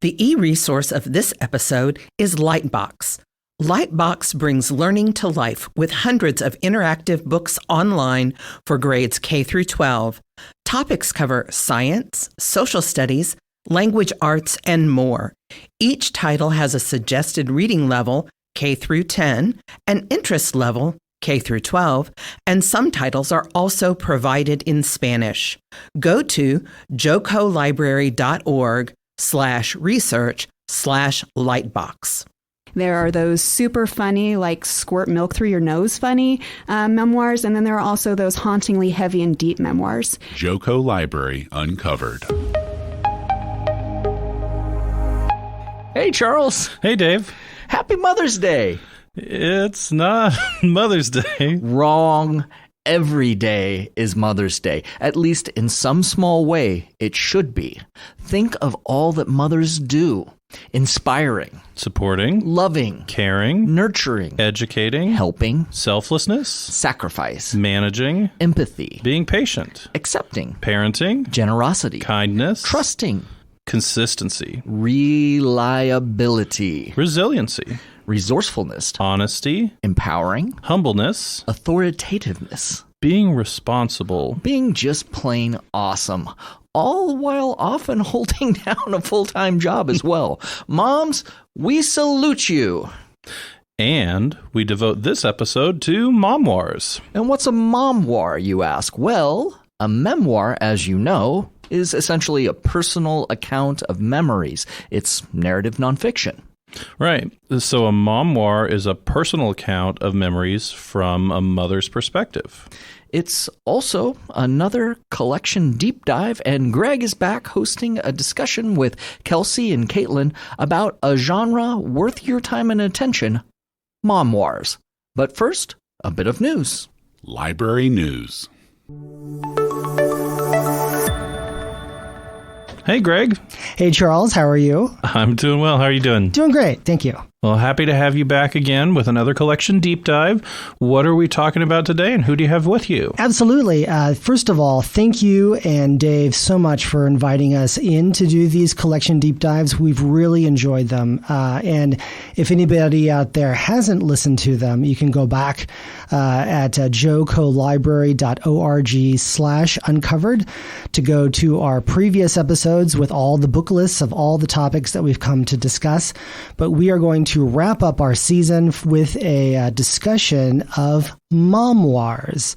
The e-resource of this episode is Lightbox. Lightbox brings learning to life with hundreds of interactive books online for grades K through 12. Topics cover science, social studies, language arts, and more. Each title has a suggested reading level, K through 10, an interest level, K through 12, and some titles are also provided in Spanish. Go to jocolibrary.org/research/lightbox. There are those super funny, like squirt milk through your nose funny memoirs, and then there are also those hauntingly heavy and deep memoirs. Joco Library Uncovered. Hey, Charles. Hey, Dave. Happy Mother's Day. It's not Mother's Day. Wrong. Every day is Mother's Day. At least in some small way, it should be. Think of all that mothers do. Inspiring. Supporting. Loving. Caring. Nurturing. Educating. Helping. Selflessness. Sacrifice. Managing. Empathy. Being patient. Accepting. Parenting. Generosity. Kindness. Trusting. Consistency. Reliability. Resiliency. Resourcefulness. Honesty. Empowering. Humbleness. Authoritativeness. Being responsible. Being just plain awesome. All while often holding down a full-time job as well. Moms, we salute you. And we devote this episode to Momoirs. And what's a memoir, you ask? Well, a memoir, as you know, is essentially a personal account of memories. It's narrative nonfiction. Right. So a memoir is a personal account of memories from a mother's perspective. It's also another collection deep dive, and Gregg is back hosting a discussion with Kelsey and Caitlyn about a genre worth your time and attention, Momoirs. But first, a bit of news. Library News. Hey, Gregg. Hey, Charles. How are you? I'm doing well. How are you doing? Doing great. Thank you. Well, happy to have you back again with another collection deep dive. What are we talking about today, and who do you have with you? Absolutely. First of all, thank you and Dave so much for inviting us in to do these collection deep dives. We've really enjoyed them. And if anybody out there hasn't listened to them, you can go back at jocolibrary.org/uncovered to go to our previous episodes with all the book lists of all the topics that we've come to discuss. But we are going to wrap up our season with a discussion of memoirs.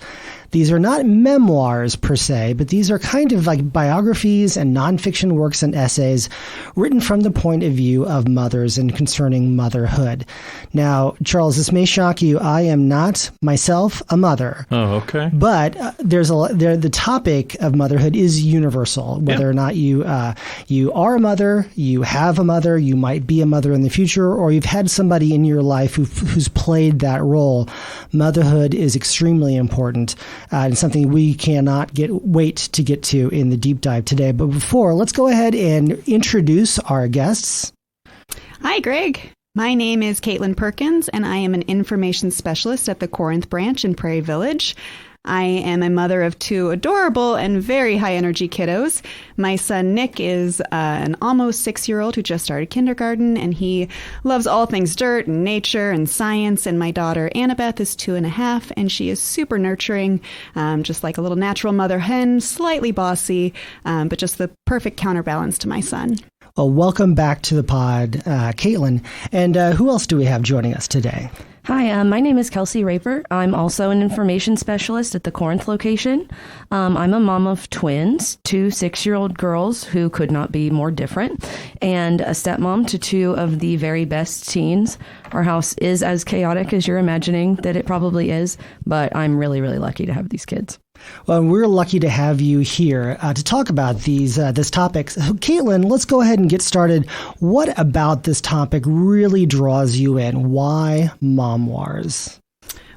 These are not memoirs per se, but these are kind of like biographies and nonfiction works and essays written from the point of view of mothers and concerning motherhood. Now, Charles, this may shock you. I am not myself a mother. Oh, okay. But the topic of motherhood is universal. Whether or not you are a mother, you have a mother, you might be a mother in the future, or you've had somebody in your life who's played that role. Motherhood is extremely important. And something we cannot wait to get to in the deep dive today. But before, let's go ahead and introduce our guests. Hi, Gregg. My name is Caitlyn Perkins, and I am an information specialist at the Corinth branch in Prairie Village. I am a mother of two adorable and very high-energy kiddos. My son, Nick, is an almost 6-year-old who just started kindergarten, and he loves all things dirt and nature and science. And my daughter, Annabeth, is 2.5, and she is super nurturing, just like a little natural mother hen, slightly bossy, but just the perfect counterbalance to my son. Well, welcome back to the pod, Caitlyn. And who else do we have joining us today? Hi, my name is Kelsey Raper. I'm also an information specialist at the Corinth location. I'm a mom of twins, 2 6-year-old girls who could not be more different, and a stepmom to 2 of the very best teens. Our house is as chaotic as you're imagining that it probably is, but I'm really, really lucky to have these kids. Well, we're lucky to have you here to talk about this topic. So, Caitlyn, let's go ahead and get started. What about this topic really draws you in? Why memoirs?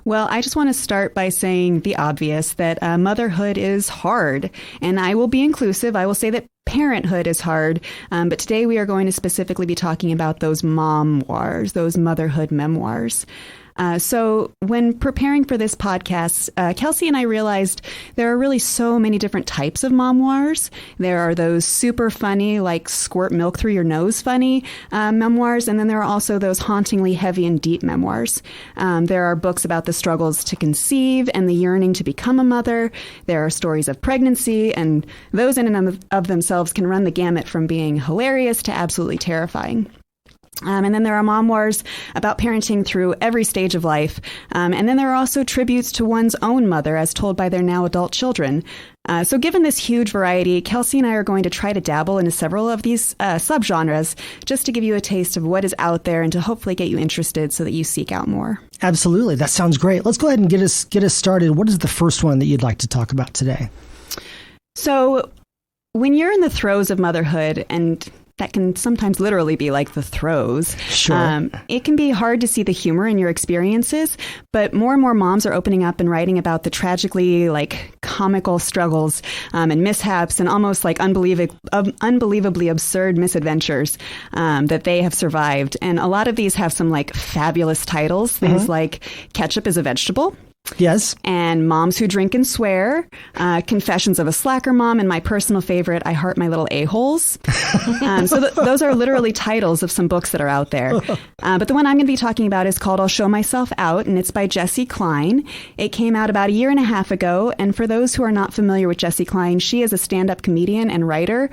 Well, I just want to start by saying the obvious, that motherhood is hard. And I will be inclusive. I will say that parenthood is hard. But today we are going to specifically be talking about those memoirs, those motherhood memoirs. So when preparing for this podcast, Kelsey and I realized there are really so many different types of memoirs. There are those super funny, like squirt milk through your nose funny memoirs, and then there are also those hauntingly heavy and deep memoirs. There are books about the struggles to conceive and the yearning to become a mother. There are stories of pregnancy, and those in and of themselves can run the gamut from being hilarious to absolutely terrifying. And then there are memoirs about parenting through every stage of life. And then there are also tributes to one's own mother as told by their now adult children. So given this huge variety, Kelsey and I are going to try to dabble into several of these subgenres just to give you a taste of what is out there and to hopefully get you interested so that you seek out more. Absolutely. That sounds great. Let's go ahead and get us started. What is the first one that you'd like to talk about today? So when you're in the throes of motherhood, and that can sometimes literally be like the throes. Sure. It can be hard to see the humor in your experiences, but more and more moms are opening up and writing about the tragically like comical struggles and mishaps and almost like unbelievably absurd misadventures that they have survived. And a lot of these have some like fabulous titles, things like Ketchup is a Vegetable. Yes. And Moms Who Drink and Swear, Confessions of a Slacker Mom, and my personal favorite, I Heart My Little A-Holes. Those are literally titles of some books that are out there. But the one I'm going to be talking about is called I'll Show Myself Out, and it's by Jessi Klein. It came out about a year and a half ago, and for those who are not familiar with Jessi Klein, she is a stand-up comedian and writer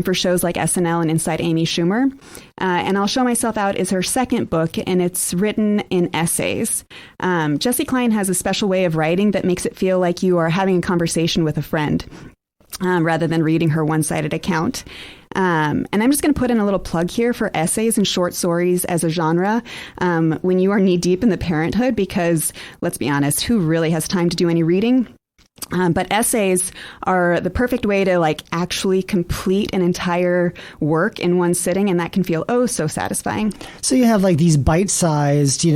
for shows like SNL and Inside Amy Schumer. And I'll Show Myself Out is her second book, and it's written in essays. Jessi Klein has a special way of writing that makes it feel like you are having a conversation with a friend rather than reading her one-sided account. And I'm just going to put in a little plug here for essays and short stories as a genre when you are knee-deep in the parenthood, because let's be honest, who really has time to do any reading? But essays are the perfect way to like actually complete an entire work in one sitting, and that can feel so satisfying. So you have like these bite-sized,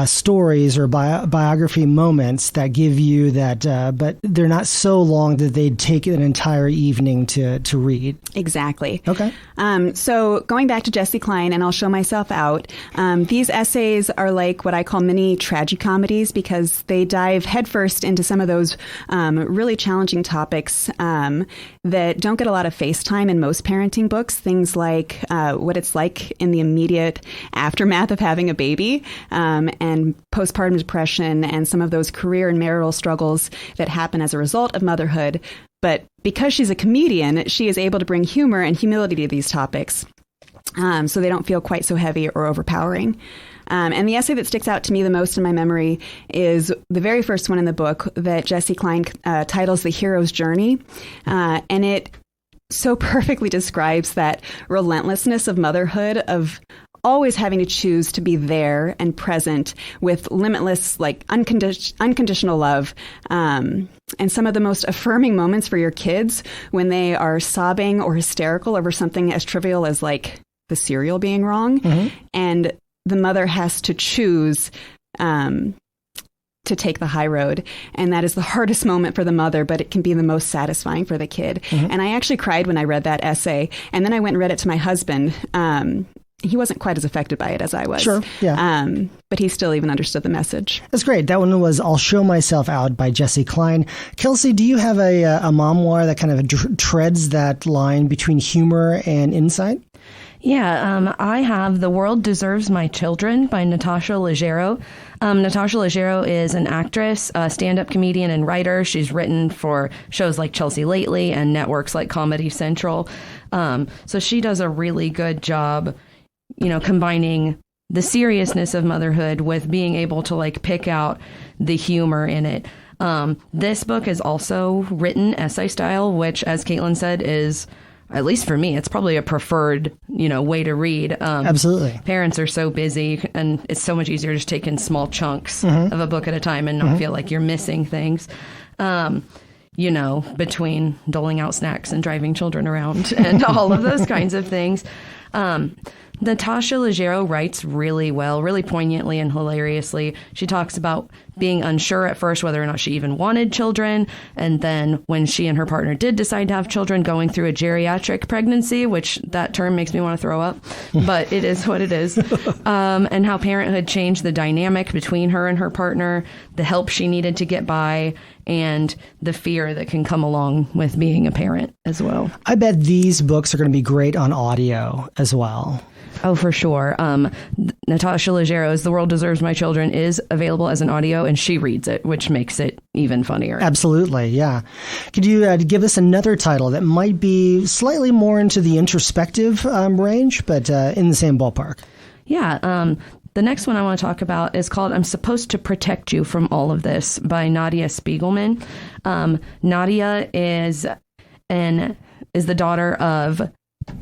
stories or biography moments that give you that, but they're not so long that they'd take an entire evening to read. Exactly. Okay. So going back to Jessi Klein, and I'll Show Myself Out, these essays are like what I call mini tragicomedies because they dive headfirst into some of those really challenging topics that don't get a lot of face time in most parenting books. Things like what it's like in the immediate aftermath of having a baby and postpartum depression and some of those career and marital struggles that happen as a result of motherhood. But because she's a comedian, she is able to bring humor and humility to these topics so they don't feel quite so heavy or overpowering. And the essay that sticks out to me the most in my memory is the very first one in the book that Jessi Klein titles The Hero's Journey. And it so perfectly describes that relentlessness of motherhood, of always having to choose to be there and present with limitless, like unconditional love. And some of the most affirming moments for your kids when they are sobbing or hysterical over something as trivial as like the cereal being wrong. And the mother has to choose to take the high road. And that is the hardest moment for the mother, but it can be the most satisfying for the kid. And I actually cried when I read that essay. And then I went and read it to my husband. He wasn't quite as affected by it as I was. Sure, yeah. But he still even understood the message. That's great. That one was I'll Show Myself Out by Jessi Klein. Kelsey, do you have a memoir that kind of treads that line between humor and insight? Yeah, I have The World Deserves My Children by Natasha Leggero. Natasha Leggero is an actress, a stand-up comedian, and writer. She's written for shows like Chelsea Lately and networks like Comedy Central. So she does a really good job, combining the seriousness of motherhood with being able to like pick out the humor in it. This book is also written essay style, which, as Caitlyn said, is, at least for me, it's probably a preferred, way to read. Absolutely. Parents are so busy, and it's so much easier to just take in small chunks of a book at a time and not feel like you're missing things. Between doling out snacks and driving children around and all of those kinds of things. Natasha Leggero writes really well, really poignantly and hilariously. She talks about being unsure at first whether or not she even wanted children, and then when she and her partner did decide to have children, going through a geriatric pregnancy, which that term makes me want to throw up, but it is what it is, and how parenthood changed the dynamic between her and her partner, the help she needed to get by, and the fear that can come along with being a parent as well. I bet these books are going to be great on audio as well. Oh, for sure. Natasha Leggero's The World Deserves My Children is available as an audio, and she reads it, which makes it even funnier. Absolutely, yeah. Could you give us another title that might be slightly more into the introspective range, but in the same ballpark? Yeah. The next one I want to talk about is called I'm Supposed to Protect You from All of This by Nadia Spiegelman. Nadia is the daughter of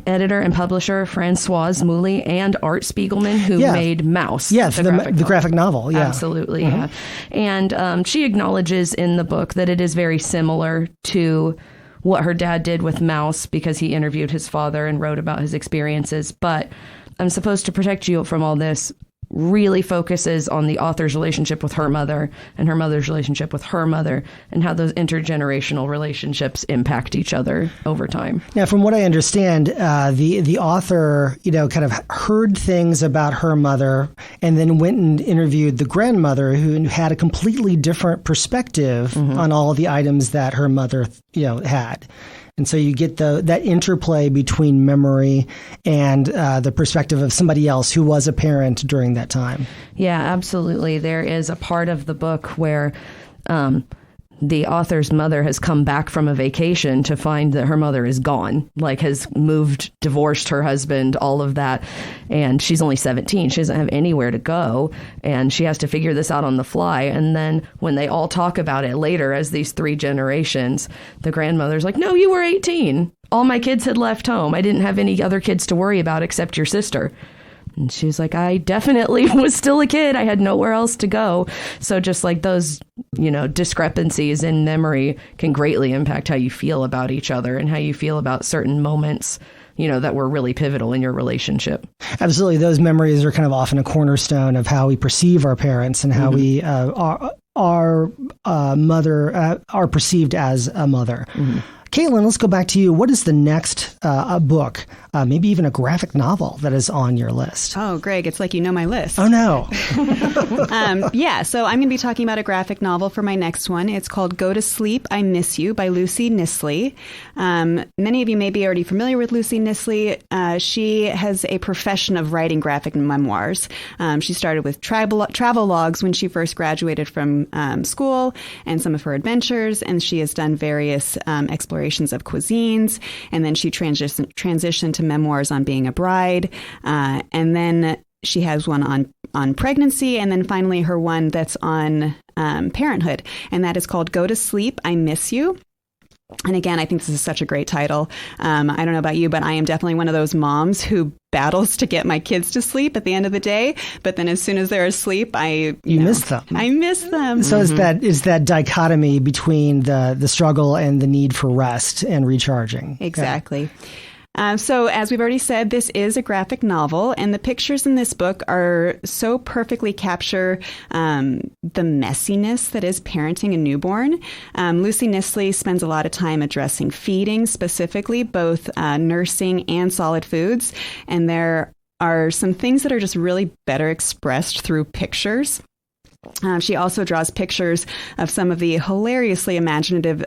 editor and publisher Françoise Mouly and Art Spiegelman, who made Mouse. Yes, the graphic novel. Yeah. Absolutely, yeah. And she acknowledges in the book that it is very similar to what her dad did with Mouse, because he interviewed his father and wrote about his experiences. But I'm Supposed to Protect You from All This really focuses on the author's relationship with her mother and her mother's relationship with her mother, and how those intergenerational relationships impact each other over time. Now, from what I understand, the author, kind of heard things about her mother and then went and interviewed the grandmother, who had a completely different perspective on all the items that her mother, had. And so you get that interplay between memory and the perspective of somebody else who was a parent during that time. Yeah, absolutely. There is a part of the book where the author's mother has come back from a vacation to find that her mother is gone, like has moved, divorced her husband, all of that. And she's only 17. She doesn't have anywhere to go. And she has to figure this out on the fly. And then when they all talk about it later as these three generations, the grandmother's like, no, you were 18. All my kids had left home. I didn't have any other kids to worry about except your sister. And she's like, I definitely was still a kid. I had nowhere else to go. So just like those, discrepancies in memory can greatly impact how you feel about each other and how you feel about certain moments, that were really pivotal in your relationship. Absolutely. Those memories are kind of often a cornerstone of how we perceive our parents and how we our mother are perceived as a mother. Caitlyn, let's go back to you. What is the next book, maybe even a graphic novel that is on your list? Oh, Greg, it's like you know my list. Oh, no. So I'm going to be talking about a graphic novel for my next one. It's called Go to Sleep, I Miss You by Lucy Nisley. Many of you may be already familiar with Lucy Nisley. She has a profession of writing graphic memoirs. She started with travel logs when she first graduated from school, and some of her adventures, and she has done various explorations of cuisines, and then she transitioned to memoirs on being a bride, and then she has one on pregnancy, and then finally her one that's on parenthood, and that is called Go to Sleep, I Miss You. And again, I think this is such a great title. I don't know about you, but I am definitely one of those moms who battles to get my kids to sleep at the end of the day. But then as soon as they're asleep, I miss them. I miss them. So is that dichotomy between the struggle and the need for rest and recharging. Exactly. So as we've already said, this is a graphic novel, and the pictures in this book are so perfectly capture the messiness that is parenting a newborn. Lucy Nisley spends a lot of time addressing feeding, specifically both nursing and solid foods, and there are some things that are just really better expressed through pictures. She also draws pictures of some of the hilariously imaginative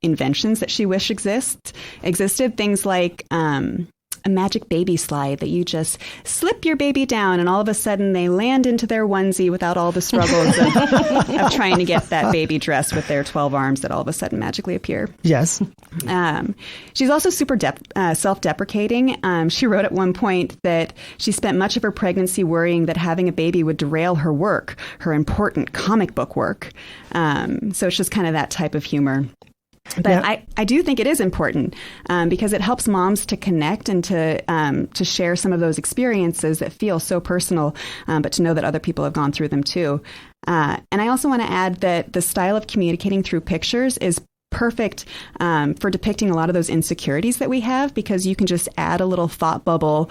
inventions that she wished existed. Things like a magic baby slide that you just slip your baby down and all of a sudden they land into their onesie without all the struggles of trying to get that baby dressed with their 12 arms that all of a sudden magically appear. Yes. She's also super self-deprecating. She wrote at one point that she spent much of her pregnancy worrying that having a baby would derail her work, her important comic book work. So it's just kind of that type of humor. But yeah. I do think it is important because it helps moms to connect and to share some of those experiences that feel so personal, but to know that other people have gone through them too. And I also want to add that the style of communicating through pictures is perfect for depicting a lot of those insecurities that we have, because you can just add a little thought bubble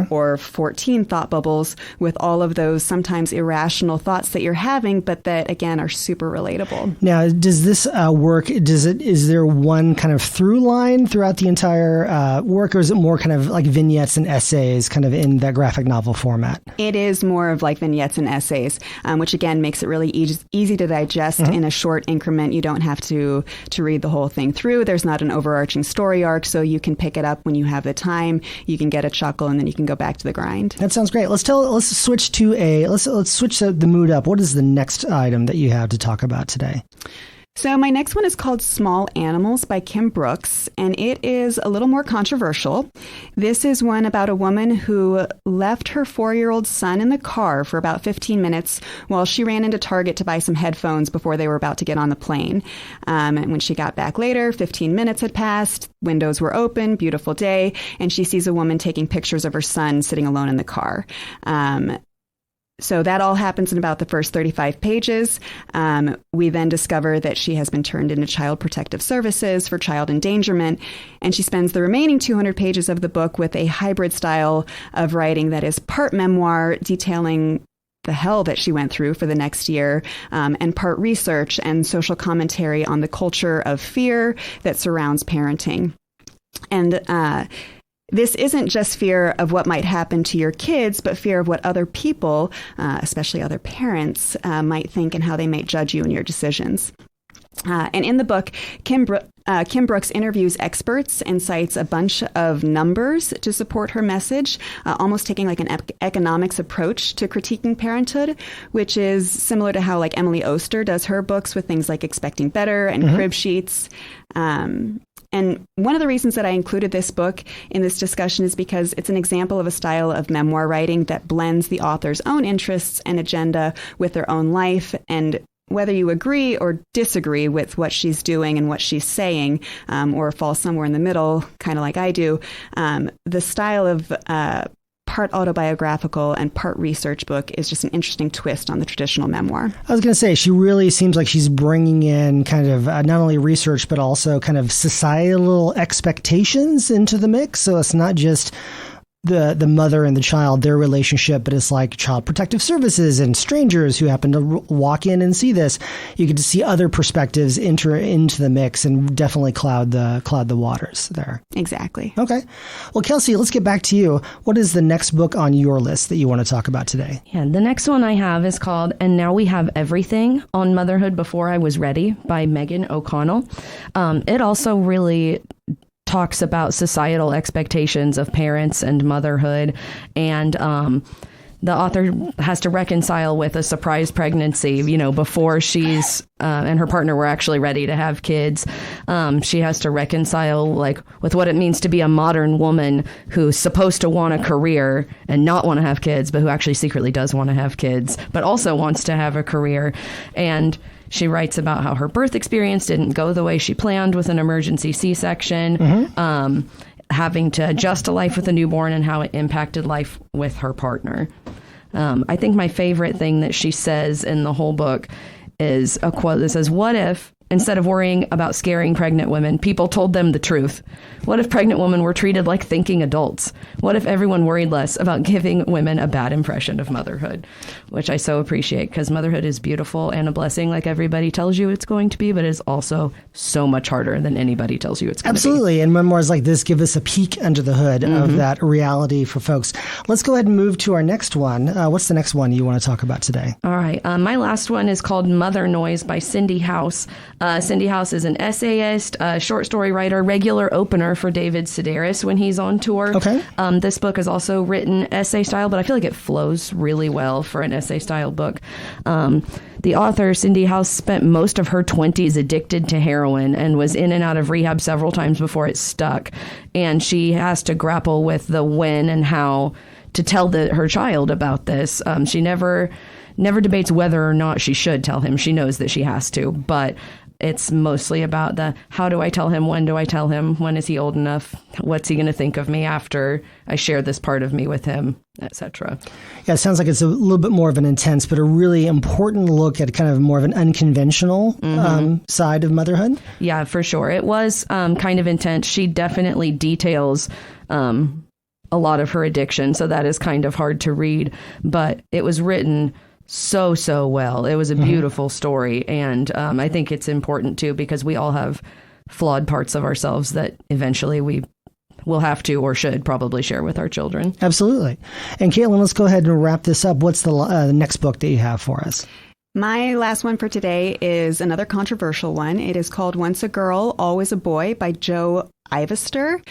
or 14 thought bubbles with all of those sometimes irrational thoughts that you're having, but that, again, are super relatable. Now, does this work, is there one kind of through line throughout the entire work, or is it more kind of like vignettes and essays kind of in that graphic novel format? It is more of like vignettes and essays, which again makes it really easy to digest in a short increment. You don't have to read the whole thing through. There's not an overarching story arc, so you can pick it up when you have the time. You can get a chuckle, and then you can go back to the grind. That sounds great. Let's switch the mood up. What is the next item that you have to talk about today? So my next one is called Small Animals by Kim Brooks, and it is a little more controversial. This is one about a woman who left her 4-year-old son in the car for about 15 minutes while she ran into Target to buy some headphones before they were about to get on the plane. And when she got back later, 15 minutes had passed, windows were open, beautiful day, and she sees a woman taking pictures of her son sitting alone in the car. So that all happens in about the first 35 pages. We then discover that she has been turned into Child Protective Services for child endangerment, and she spends the remaining 200 pages of the book with a hybrid style of writing that is part memoir, detailing the hell that she went through for the next year, and part research and social commentary on the culture of fear that surrounds parenting. And this isn't just fear of what might happen to your kids, but fear of what other people, especially other parents, might think and how they might judge you and your decisions. And in the book, Kim Brooks interviews experts and cites a bunch of numbers to support her message, almost taking like an economics approach to critiquing parenthood, which is similar to how like Emily Oster does her books with things like Expecting Better and Crib Sheets. And one of the reasons that I included this book in this discussion is because it's an example of a style of memoir writing that blends the author's own interests and agenda with their own life. And whether you agree or disagree with what she's doing and what she's saying, or fall somewhere in the middle, kind of like I do, the style of part autobiographical and part research book is just an interesting twist on the traditional memoir. I was going to say, she really seems like she's bringing in kind of not only research, but also kind of societal expectations into the mix. So it's not just the mother and the child, their relationship, but it's like Child Protective Services and strangers who happen to walk in and see this. You get to see other perspectives enter into the mix and definitely cloud the waters there. Exactly. Okay. Well, Kelsey, let's get back to you. What is the next book on your list that you want to talk about today? Yeah, the next one I have is called And Now We Have Everything on Motherhood Before I Was Ready by Megan O'Connell. It also really talks about societal expectations of parents and motherhood, and the author has to reconcile with a surprise pregnancy, before she's and her partner were actually ready to have kids. She has to reconcile with what it means to be a modern woman who's supposed to want a career and not want to have kids, but who actually secretly does want to have kids, but also wants to have a career. And she writes about how her birth experience didn't go the way she planned with an emergency C-section, having to adjust to life with a newborn and how it impacted life with her partner. I think my favorite thing that she says in the whole book is a quote that says, "What if, instead of worrying about scaring pregnant women, people told them the truth? What if pregnant women were treated like thinking adults? What if everyone worried less about giving women a bad impression of motherhood?" Which I so appreciate, because motherhood is beautiful and a blessing like everybody tells you it's going to be, but it's also so much harder than anybody tells you it's going to be. Absolutely. And memoirs like this give us a peek under the hood of that reality for folks. Let's go ahead and move to our next one. What's the next one you want to talk about today? All right. My last one is called Mother Noise by Cindy House. Cindy House is an essayist, short story writer, regular opener for David Sedaris when he's on tour. Okay. This book is also written essay style, but I feel like it flows really well for an essay style book. The author, Cindy House, spent most of her 20s addicted to heroin and was in and out of rehab several times before it stuck. And she has to grapple with the when and how to tell her child about this. She never debates whether or not she should tell him. She knows that she has to, but it's mostly about the how do I tell him, when do I tell him, when is he old enough, what's he going to think of me after I share this part of me with him, etc. Yeah, it sounds like it's a little bit more of an intense, but a really important look at kind of more of an unconventional side of motherhood. Yeah, for sure. It was kind of intense. She definitely details a lot of her addiction, so that is kind of hard to read, but it was written so well. It was a beautiful story, and I think it's important too, because we all have flawed parts of ourselves that eventually we will have to or should probably share with our children. Absolutely. And Caitlyn, let's go ahead and wrap this up. What's the next book that you have for us? My last one for today is another controversial one. It is called Once a Girl, Always a Boy by Jo Ivester.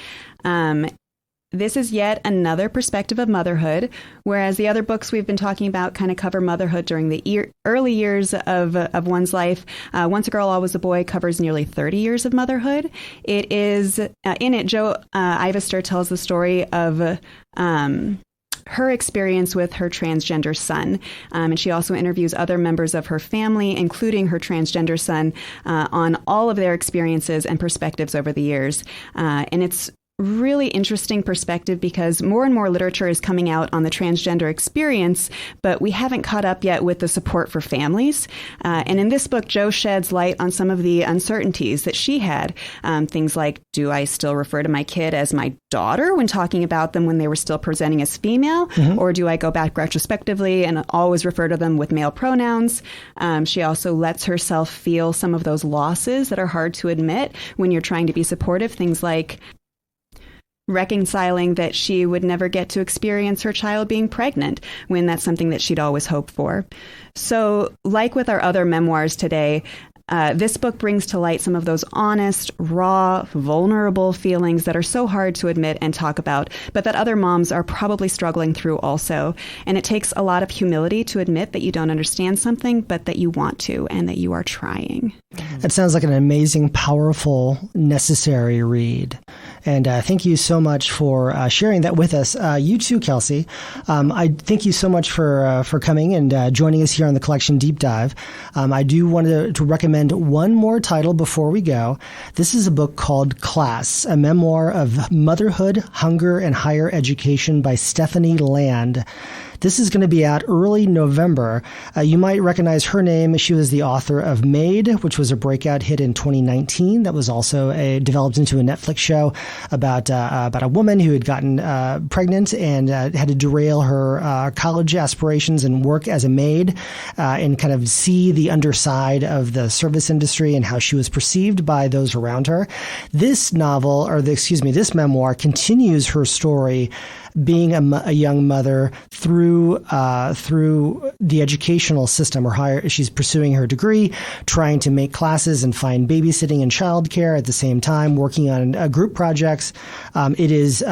This is yet another perspective of motherhood, whereas the other books we've been talking about kind of cover motherhood during the early years of one's life. Once a Girl, Always a Boy covers nearly 30 years of motherhood. It is, in it, Jo Ivester tells the story of her experience with her transgender son. And she also interviews other members of her family, including her transgender son, on all of their experiences and perspectives over the years. And it's really interesting perspective because more and more literature is coming out on the transgender experience, but we haven't caught up yet with the support for families. And in this book, Jo sheds light on some of the uncertainties that she had. Things like, do I still refer to my kid as my daughter when talking about them when they were still presenting as female? Or do I go back retrospectively and always refer to them with male pronouns? She also lets herself feel some of those losses that are hard to admit when you're trying to be supportive. Things like reconciling that she would never get to experience her child being pregnant when that's something that she'd always hoped for. So, like with our other memoirs today, this book brings to light some of those honest, raw, vulnerable feelings that are so hard to admit and talk about, but that other moms are probably struggling through also. And it takes a lot of humility to admit that you don't understand something, but that you want to and that you are trying. It sounds like an amazing, powerful, necessary read. And thank you so much for sharing that with us. You too, Kelsey. I thank you so much for coming and joining us here on the Collection Deep Dive. I do want to recommend one more title before we go. This is a book called Class, a memoir of motherhood, hunger, and higher education by Stephanie Land. This is going to be out early November. You might recognize her name. She was the author of Maid, which was a breakout hit in 2019. That was also developed into a Netflix show about a woman who had gotten pregnant and had to derail her college aspirations and work as a maid and kind of see the underside of the service industry and how she was perceived by those around her. This this memoir continues her story being a young mother through the educational system or higher. She's pursuing her degree, trying to make classes and find babysitting and childcare at the same time, working on group projects. It is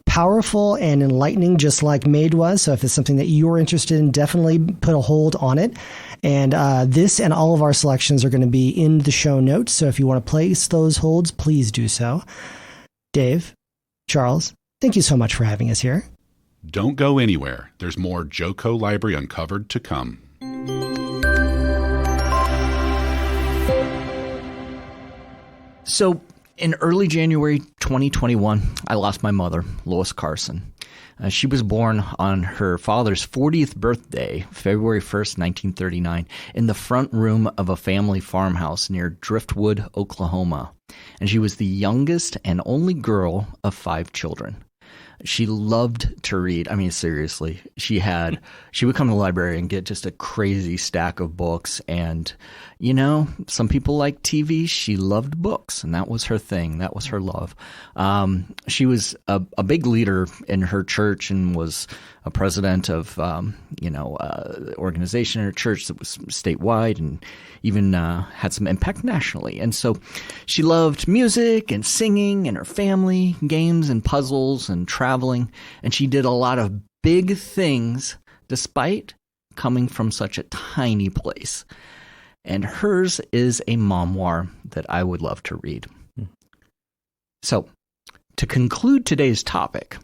powerful and enlightening, just like Maid was. So if it's something that you're interested in, definitely put a hold on it. And this and all of our selections are going to be in the show notes. So if you want to place those holds, please do so. Dave, Charles, thank you so much for having us here. Don't go anywhere. There's more Joco Library Uncovered to come. So in early January 2021, I lost my mother, Lois Carson. She was born on her father's 40th birthday, February 1st, 1939, in the front room of a family farmhouse near Driftwood, Oklahoma. And she was the youngest and only girl of 5 children. She loved to read. I mean, seriously, she would come to the library and get just a crazy stack of books. And, you know, some people like TV. She loved books, and that was her thing. That was her love. She was a big leader in her church and was a president of, organization in her church that was statewide and even had some impact nationally. And so she loved music and singing and her family, games and puzzles and traveling. And she did a lot of big things despite coming from such a tiny place. And hers is a memoir that I would love to read. So, to conclude today's topic,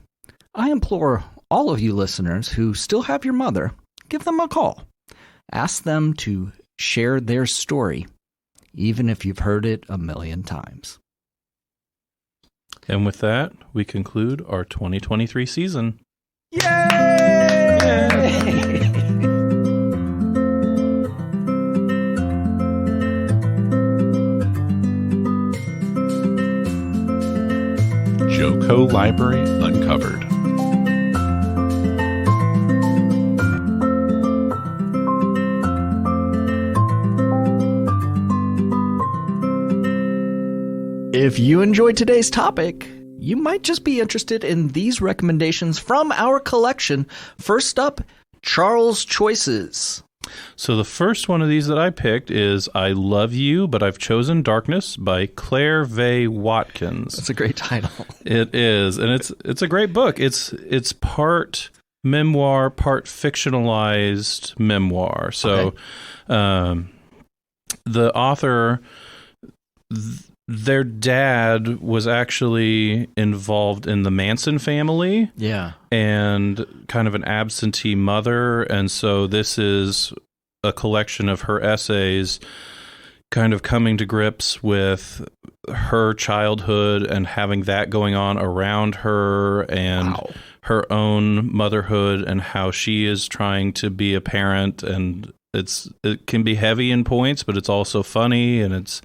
I implore all of you listeners who still have your mother, give them a call. Ask them to share their story, even if you've heard it a million times. And with that, we conclude our 2023 season. Joco Library Uncovered. If you enjoyed today's topic, you might just be interested in these recommendations from our collection. First up, Charles' Choices. So the first one of these that I picked is I Love You, But I've Chosen Darkness by Claire Vaye Watkins. That's a great title. It is, and it's a great book. It's part memoir, part fictionalized memoir. So the author, their dad was actually involved in the Manson family. Yeah. And kind of an absentee mother. And so this is a collection of her essays kind of coming to grips with her childhood and having that going on around her and her own motherhood and how she is trying to be a parent. And it can be heavy in points, but it's also funny, and it's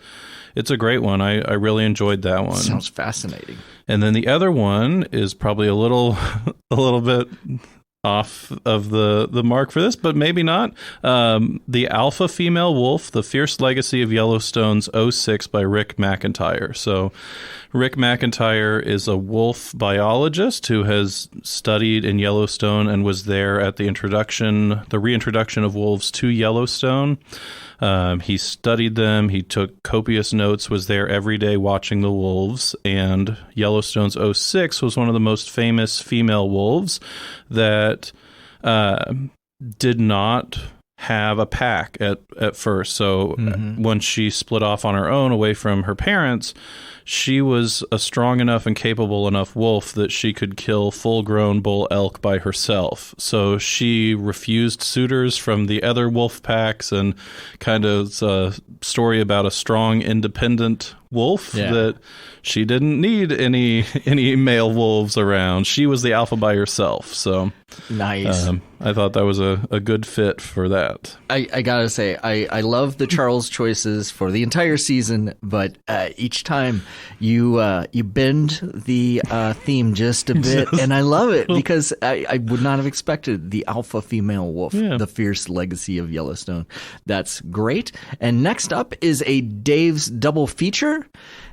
a great one. I really enjoyed that one. Sounds fascinating. And then the other one is probably a little bit off of the mark for this, but maybe not. The Alpha Female Wolf, The Fierce Legacy of Yellowstone's 06 by Rick McIntyre. So Rick McIntyre is a wolf biologist who has studied in Yellowstone and was there at the reintroduction of wolves to Yellowstone. He studied them. He took copious notes, was there every day watching the wolves. And Yellowstone's 06 was one of the most famous female wolves that did not have a pack at first. So when she split off on her own away from her parents, she was a strong enough and capable enough wolf that she could kill full-grown bull elk by herself. So she refused suitors from the other wolf packs, and kind of it's a story about a strong, independent wolf that she didn't need any male wolves around. She was the alpha by herself. So nice. I thought that was a good fit for that. I gotta say, I love the Charles choices for the entire season, but each time you bend the theme just a bit, and I love it because I would not have expected the alpha female wolf, The Fierce Legacy of Yellowstone. That's great. And next up is a Dave's double feature.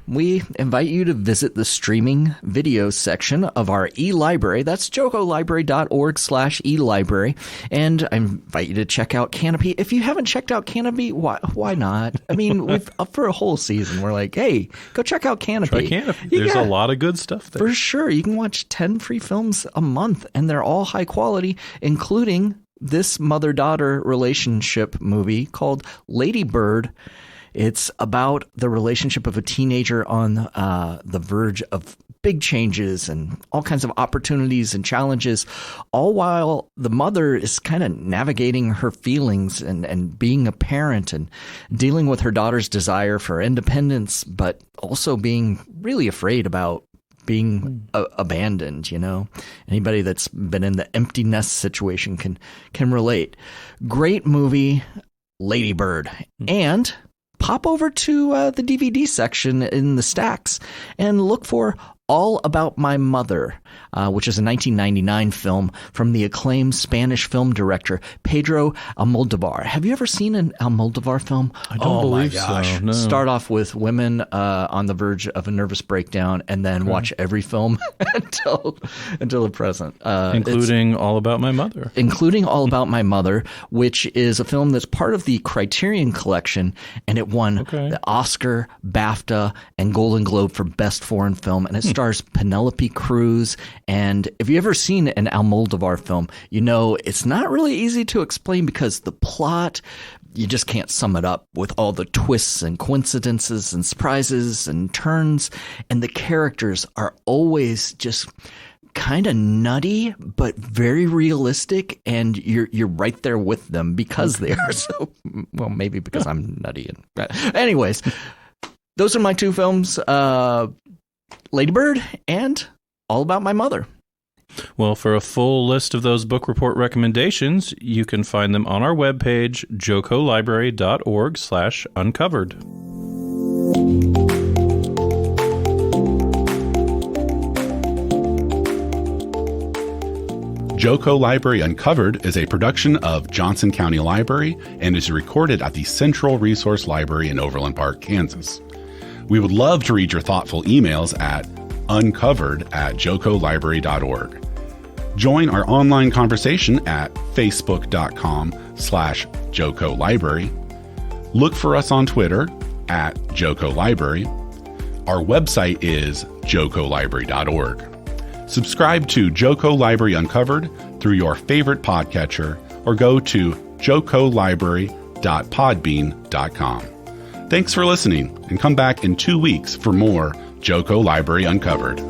We invite you to visit the streaming video section of our e-library. That's jocolibrary.org/e-library. And I invite you to check out Canopy. If you haven't checked out Canopy, why not? I mean, we've up for a whole season. We're like, hey, go check out Canopy. Try Canopy. There's a lot of good stuff there. For sure. You can watch 10 free films a month, and they're all high quality, including this mother-daughter relationship movie called Lady Bird. It's about the relationship of a teenager on the verge of big changes and all kinds of opportunities and challenges, all while the mother is kind of navigating her feelings and being a parent and dealing with her daughter's desire for independence, but also being really afraid about being abandoned. Anybody that's been in the empty nest situation can relate. Great movie, Lady Bird. And pop over to the DVD section in the stacks and look for All About My Mother, which is a 1999 film from the acclaimed Spanish film director Pedro Almodóvar. Have you ever seen an Almodóvar film? I don't believe so. No. Start off with women on the verge of a nervous breakdown, and then watch every film until the present. Including All About My Mother. Including All About My Mother, which is a film that's part of the Criterion Collection, and it won the Oscar, BAFTA, and Golden Globe for Best Foreign Film, and it stars Penelope Cruz. And if you've ever seen an Almodóvar film, it's not really easy to explain because the plot, you just can't sum it up with all the twists and coincidences and surprises and turns. And the characters are always just kind of nutty, but very realistic, and you're right there with them because they are so. Well, maybe because I'm nutty. Anyways, those are my two films: Lady Bird and All About My Mother. Well, for a full list of those book report recommendations, you can find them on our webpage, jocolibrary.org/uncovered. Joco Library Uncovered is a production of Johnson County Library and is recorded at the Central Resource Library in Overland Park, Kansas. We would love to read your thoughtful emails at uncovered@jocolibrary.org. Join our online conversation at facebook.com/Joco Library. Look for us on Twitter at Joco Library. Our website is jocolibrary.org. Subscribe to Joco Library Uncovered through your favorite podcatcher or go to jocolibrary.podbean.com. Thanks for listening, and come back in 2 weeks for more Joco Library Uncovered.